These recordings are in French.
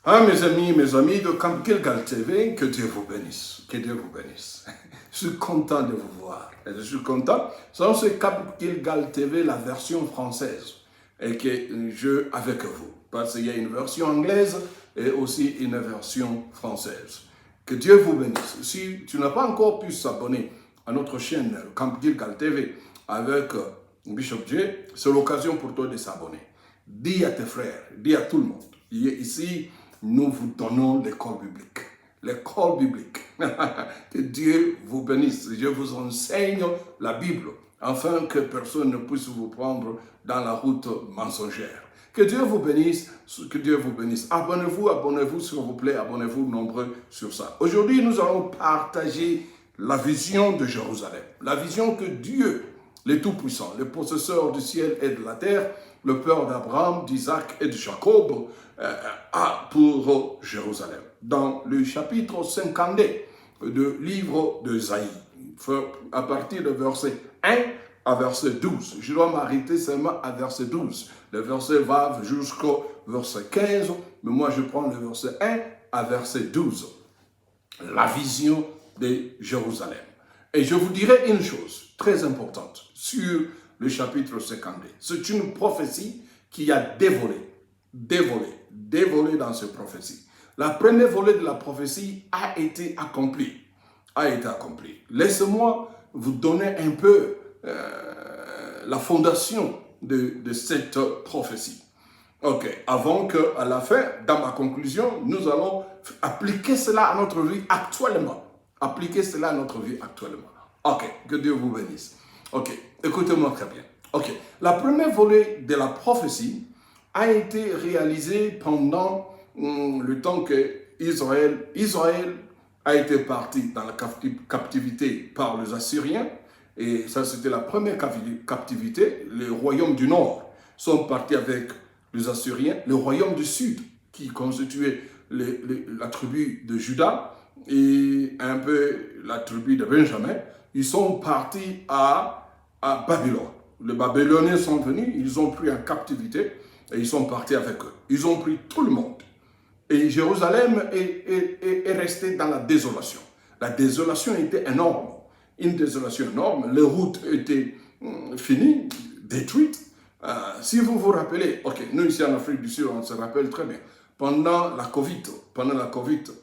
Ah, mes amis de Camp Gilgal TV, que Dieu vous bénisse. Que Dieu vous bénisse. Je suis content de vous voir. Et je suis content. C'est Camp Gilgal TV, la version française, et que je avec vous. Parce qu'il y a une version anglaise et aussi une version française. Que Dieu vous bénisse. Si tu n'as pas encore pu s'abonner à notre chaîne Camp Gilgal TV avec Bishop J, c'est l'occasion pour toi de s'abonner. Dis à tes frères, dis à tout le monde. Ici, nous vous donnons l'école biblique. L'école biblique. Que Dieu vous bénisse. Je vous enseigne la Bible, afin que personne ne puisse vous prendre dans la route mensongère. Que Dieu vous bénisse, que Dieu vous bénisse. Abonnez-vous s'il vous plaît, abonnez-vous nombreux sur ça. Aujourd'hui, nous allons partager la vision de Jérusalem. La vision que Dieu, le Tout-Puissant, le possesseur du ciel et de la terre, le père d'Abraham, d'Isaac et de Jacob, a pour Jérusalem. Dans le chapitre 52 du livre d'Ésaïe, à partir de verset 1 à verset 12. Je dois m'arrêter seulement à verset 12. Le verset va jusqu'au verset 15, mais moi je prends le verset 1 à verset 12. La vision de Jérusalem. Et je vous dirai une chose très importante sur le chapitre 52. C'est une prophétie qui a dévolé dans cette prophétie. La première volée de la prophétie a été accomplie. Laissez-moi vous donner un peu la fondation de cette prophétie. Ok, avant qu'à la fin, dans ma conclusion, nous allons appliquer cela à notre vie actuellement. Ok, que Dieu vous bénisse. Ok, écoutez-moi très bien. Ok, la première volée de la prophétie a été réalisée pendant le temps que Israël a été parti dans la captivité par les Assyriens. Et ça, c'était la première captivité. Les royaumes du Nord sont partis avec les Assyriens. Le royaume du Sud, qui constituait la tribu de Juda et un peu la tribu de Benjamin, ils sont partis à Babylone. Les Babyloniens sont venus, ils ont pris en captivité et ils sont partis avec eux. Ils ont pris tout le monde. Et Jérusalem est restée dans la désolation. La désolation était énorme. Une désolation énorme. Les routes étaient finies, détruites. Si vous vous rappelez, ok, nous ici en Afrique du Sud, on se rappelle très bien. Pendant la Covid,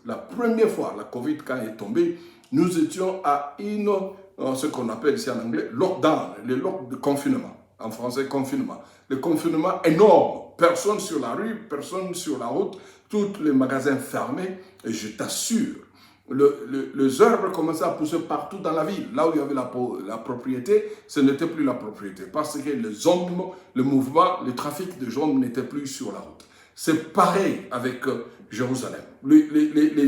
la première fois, la Covid quand elle est tombée, nous étions à ce qu'on appelle ici en anglais, lockdown, le confinement. En français, confinement. Le confinement énorme. Personne sur la rue, personne sur la route, tous les magasins fermés. Et je t'assure, les herbes commençaient à pousser partout dans la ville. Là où il y avait la propriété, ce n'était plus la propriété. Parce que les hommes, le mouvement, le trafic de hommes n'était plus sur la route. C'est pareil avec Jérusalem. Les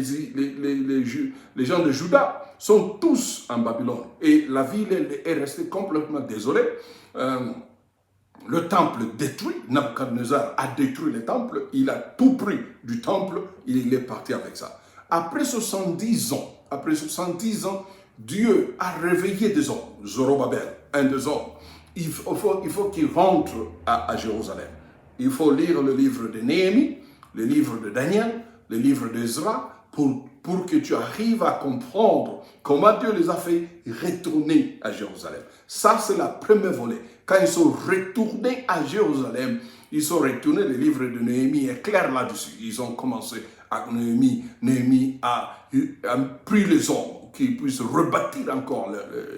gens de Juda sont tous en Babylone. Et la ville est restée complètement désolée. Le temple détruit, Nabuchodonosor a détruit le temple, il a tout pris du temple, il est parti avec ça. Après 70 ans, Dieu a réveillé des hommes, Zorobabel, un des hommes. Il faut qu'il rentre à Jérusalem. Il faut lire le livre de Néhémie, le livre de Daniel, le livre d'Ezra, pour que tu arrives à comprendre comment Dieu les a fait retourner à Jérusalem. Ça, c'est la première volée. Quand ils sont retournés à Jérusalem, ils sont retournés, le livre de Néhémie est clair là-dessus. Ils ont commencé avec Néhémie. Néhémie a pris les hommes qui puissent rebâtir encore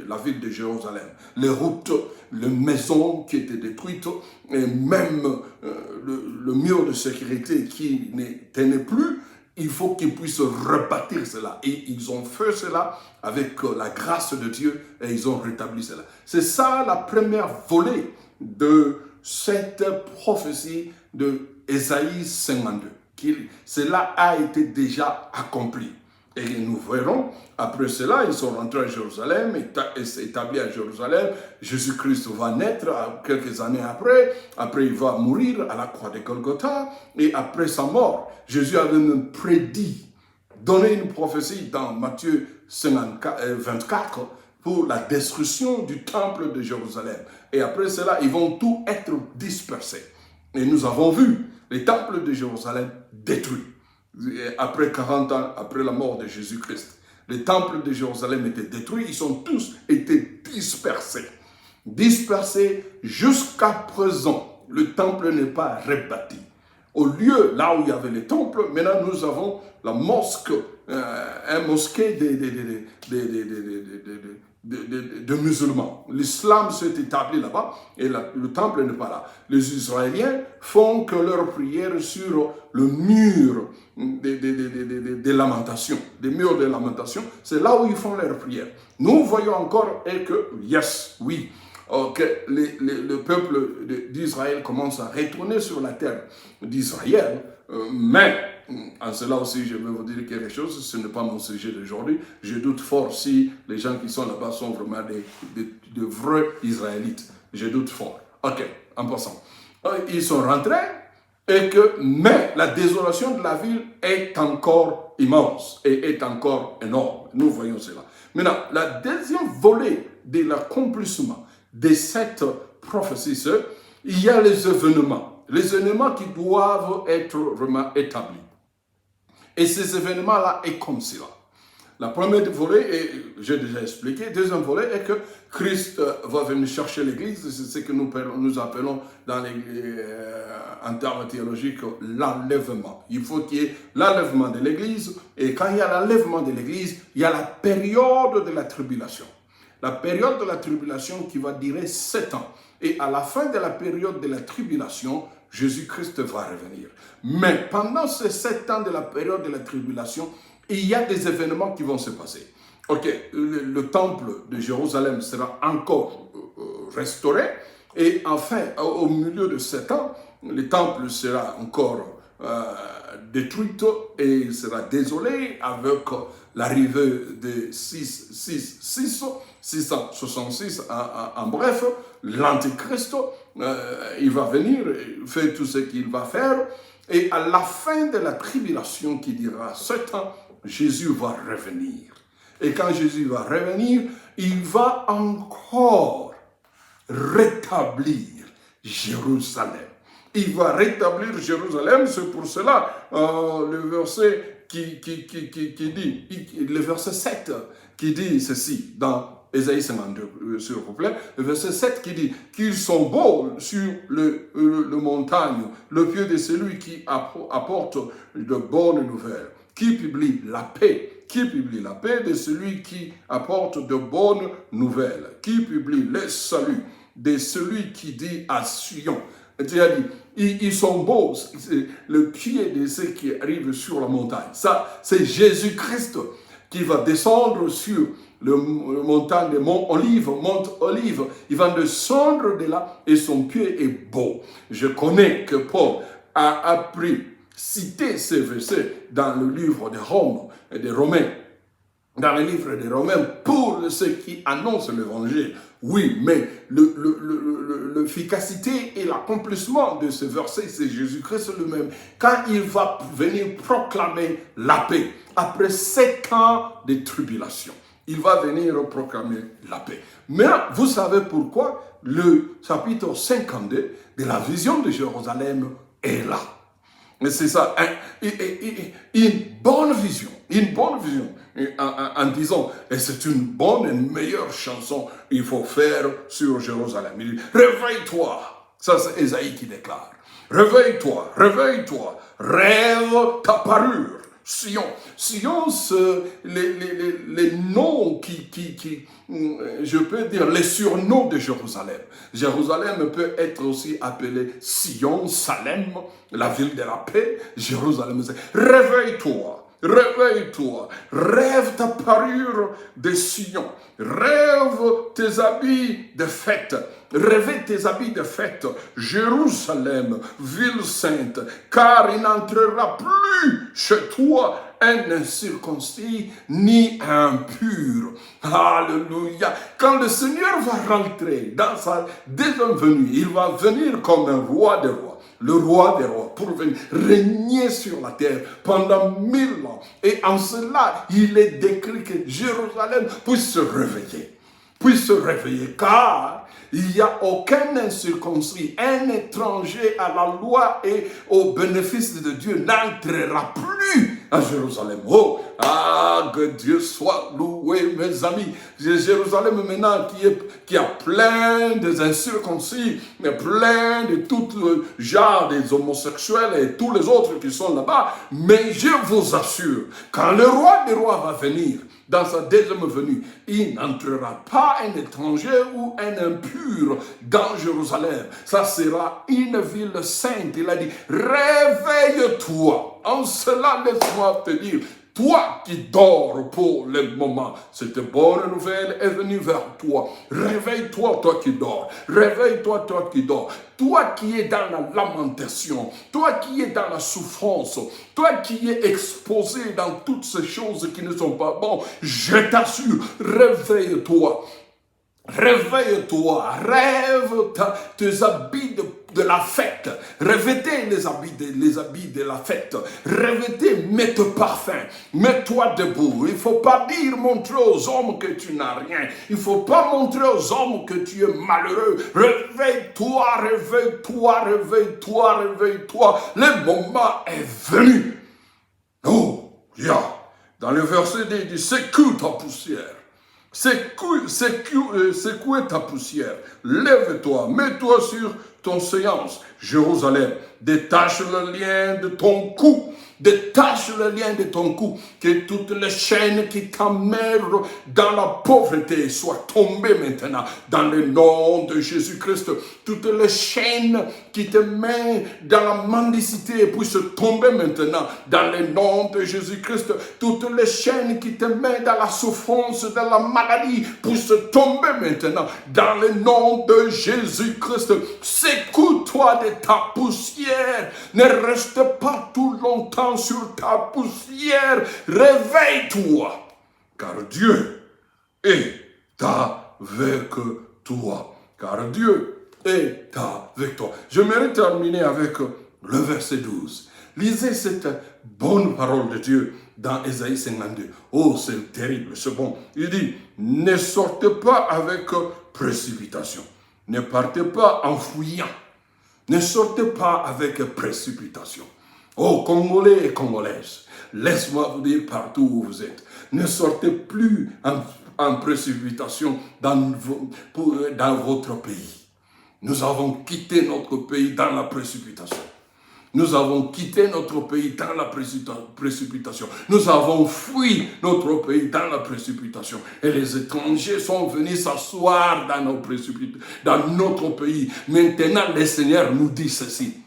la ville de Jérusalem. Les routes, les maisons qui étaient détruites, et même le mur de sécurité qui ne tenait plus. Il faut qu'ils puissent rebâtir cela. Et ils ont fait cela avec la grâce de Dieu et ils ont rétabli cela. C'est ça la première volée de cette prophétie de Ésaïe 52. Cela a été déjà accompli. Et nous verrons, après cela, ils sont rentrés à Jérusalem, établis à Jérusalem. Jésus-Christ va naître quelques années après. Après, il va mourir à la croix de Golgotha. Et après sa mort, Jésus avait même prédit, donné une prophétie dans Matthieu 24 pour la destruction du temple de Jérusalem. Et après cela, ils vont tous être dispersés. Et nous avons vu les temples de Jérusalem détruits. après 40 ans, après la mort de Jésus-Christ. Le temple de Jérusalem était détruit, ils ont tous été dispersés. Dispersés jusqu'à présent. Le temple n'est pas rebâti. Au lieu, là où il y avait le temple, maintenant nous avons la mosquée, un mosquée de musulmans. L'islam s'est établi là-bas et le temple n'est pas là. Les Israéliens font que leur prière sur le mur des lamentations. Des murs de lamentation, c'est là où ils font leur prière. Nous voyons encore et que, oui, que le peuple d'Israël commence à retourner sur la terre d'Israël, mais en cela aussi je vais vous dire quelque chose, ce n'est pas mon sujet d'aujourd'hui. Je doute fort si les gens qui sont là-bas sont vraiment de vrais Israélites. Je doute fort. Ok, en passant. Ils sont rentrés, mais la désolation de la ville est encore immense et est encore énorme. Nous voyons cela. Maintenant, la deuxième volet de l'accomplissement de cette prophétie, il y a les événements qui doivent être vraiment établis. Et ces événements-là est comme cela. La première volet, et j'ai déjà expliqué, le deuxième volet est que Christ va venir chercher l'Église, c'est ce que nous appelons en termes théologiques l'enlèvement. Il faut qu'il y ait l'enlèvement de l'Église, et quand il y a l'enlèvement de l'Église, il y a la période de la tribulation. La période de la tribulation qui va durer 7 ans. Et à la fin de la période de la tribulation, Jésus-Christ va revenir. Mais pendant ces 7 ans de la période de la tribulation, il y a des événements qui vont se passer. Ok, le temple de Jérusalem sera encore restauré. Et enfin, au milieu de 7 ans, le temple sera encore détruit et sera désolé avec l'arrivée de 666, en bref, l'Antichrist, il va venir, faire tout ce qu'il va faire, et à la fin de la tribulation qui durera 7 ans, Jésus va revenir. Et quand Jésus va revenir, il va encore rétablir Jérusalem. Il va rétablir Jérusalem, c'est pour cela le verset qui dit, le verset 7 qui dit ceci dans Ésaïe 52, s'il vous plaît, le verset 7 qui dit qu'ils sont beaux sur le montagne, le pied de celui qui apporte de bonnes nouvelles, qui publie la paix de celui qui apporte de bonnes nouvelles, qui publie le salut de celui qui dit à Sion. C'est-à-dire, ils sont beaux, le pied de ceux qui arrivent sur la montagne. Ça, c'est Jésus-Christ qui va descendre sur le montagne de Mont Olive. Il va descendre de là et son pied est beau. Je connais que Paul a appris, citer ces versets dans le livre de Romains. Dans le livre des Romains, pour ceux qui annoncent l'évangile. Oui, mais l'efficacité et l'accomplissement de ce verset, c'est Jésus-Christ lui-même. Quand il va venir proclamer la paix, après 7 ans de tribulation, il va venir proclamer la paix. Mais vous savez pourquoi le chapitre 52 de la vision de Jérusalem est là. C'est ça, une bonne vision, en disant, et c'est une bonne et meilleure chanson il faut faire sur Jérusalem. Il dit, réveille-toi, ça c'est Ésaïe qui déclare, réveille-toi, rêve ta parure. Sion, c'est les noms je peux dire, les surnoms de Jérusalem. Jérusalem peut être aussi appelée Sion, Salem, la ville de la paix. Jérusalem, réveille-toi, rêve ta parure de Sion, rêve tes habits de fête, rêvez tes habits de fête, Jérusalem, ville sainte, car il n'entrera plus chez toi un incirconcis ni impur. Alléluia. Quand le Seigneur va rentrer dans sa deuxième venue, il va venir comme un roi des rois. Le roi des rois, pour venir régner sur la terre pendant 1000 ans. Et en cela, il est décrit que Jérusalem puisse se réveiller, car Il n'y a aucun incirconcis, un étranger à la loi et au bénéfice de Dieu n'entrera plus à Jérusalem. Oh, que Dieu soit loué, mes amis. Jérusalem maintenant qui a plein des incirconcis, mais plein de tout genre des homosexuels et tous les autres qui sont là-bas. Mais je vous assure, quand le roi des rois va venir, dans sa deuxième venue, il n'entrera pas un étranger ou un impur dans Jérusalem. Ça sera une ville sainte. Il a dit, réveille-toi. En cela, laisse-moi te dire, toi qui dors pour le moment, cette bonne nouvelle est venue vers toi. Réveille-toi, toi qui dors. Réveille-toi, toi qui dors. Toi qui es dans la lamentation, toi qui es dans la souffrance, toi qui es exposé dans toutes ces choses qui ne sont pas bonnes, je t'assure, réveille-toi. Réveille-toi, rêve tes habits de la fête, revêtez les habits de la fête, revêtez, mets tes parfums, mets-toi debout. Il ne faut pas dire, montrer aux hommes que tu n'as rien. Il ne faut pas montrer aux hommes que tu es malheureux. Réveille-toi, réveille-toi, réveille-toi, réveille-toi. Le moment est venu. Oh, dans le verset il dit, secoue ta poussière. Secouer ta poussière, lève-toi, mets-toi sur ton séance, Jérusalem, détache le lien de ton cou, détache le lien de ton cou, que toutes les chaînes qui t'emmerdent dans la pauvreté soient tombées maintenant, dans le nom de Jésus-Christ, toutes les chaînes qui te mettent dans la mendicité puissent tomber maintenant, dans le nom de Jésus-Christ, toutes les chaînes qui te mettent dans la souffrance, dans la maladie, puissent tomber maintenant, dans le nom de Jésus-Christ. Secoue-toi de ta poussière, ne reste pas tout longtemps sur ta poussière, réveille-toi, car Dieu est avec toi, car Dieu est avec toi. J'aimerais terminer avec le verset 12. Lisez cette bonne parole de Dieu dans Ésaïe 52. Oh, c'est terrible, c'est bon. Il dit, ne sortez pas avec précipitation, ne partez pas en fouillant, ne sortez pas avec précipitation. Oh, Congolais et Congolaises, laisse-moi vous dire partout où vous êtes, ne sortez plus en précipitation dans votre pays. Nous avons quitté notre pays dans la précipitation. Nous avons quitté notre pays dans la précipitation. Nous avons fui notre pays dans la précipitation. Et les étrangers sont venus s'asseoir dans notre pays. Maintenant, le Seigneur nous dit ceci.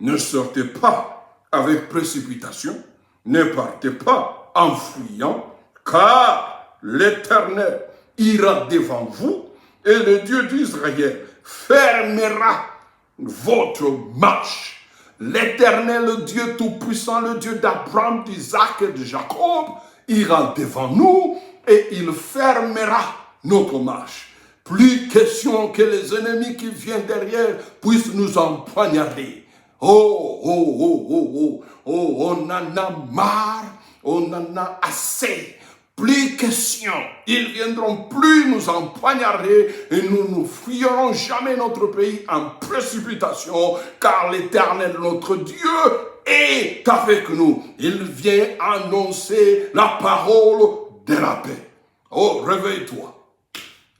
Ne sortez pas avec précipitation, ne partez pas en fuyant, car l'Éternel ira devant vous et le Dieu d'Israël fermera votre marche. L'Éternel, le Dieu Tout-Puissant, le Dieu d'Abraham, d'Isaac et de Jacob, ira devant nous et il fermera notre marche. Plus question que les ennemis qui viennent derrière puissent nous empoignarder. On en a marre, on en a assez. Plus question, ils ne viendront plus nous empoignarder et nous ne fuirons jamais notre pays en précipitation, car l'Éternel, notre Dieu, est avec nous. Il vient annoncer la parole de la paix. Oh, réveille-toi,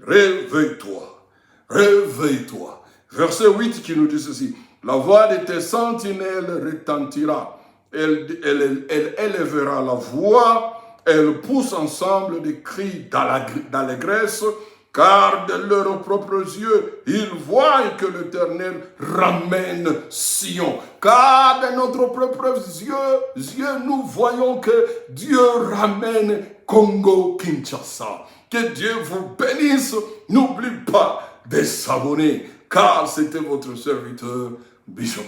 réveille-toi, réveille-toi. Verset 8 qui nous dit ceci. La voix de tes sentinelles retentira. Elle élèvera la voix. Elles poussent ensemble des cris d'allégresse, car de leurs propres yeux, ils voient que l'Éternel ramène Sion. Car de nos propres yeux, nous voyons que Dieu ramène Congo-Kinshasa. Que Dieu vous bénisse. N'oublie pas de s'abonner, car c'était votre serviteur, Bishop.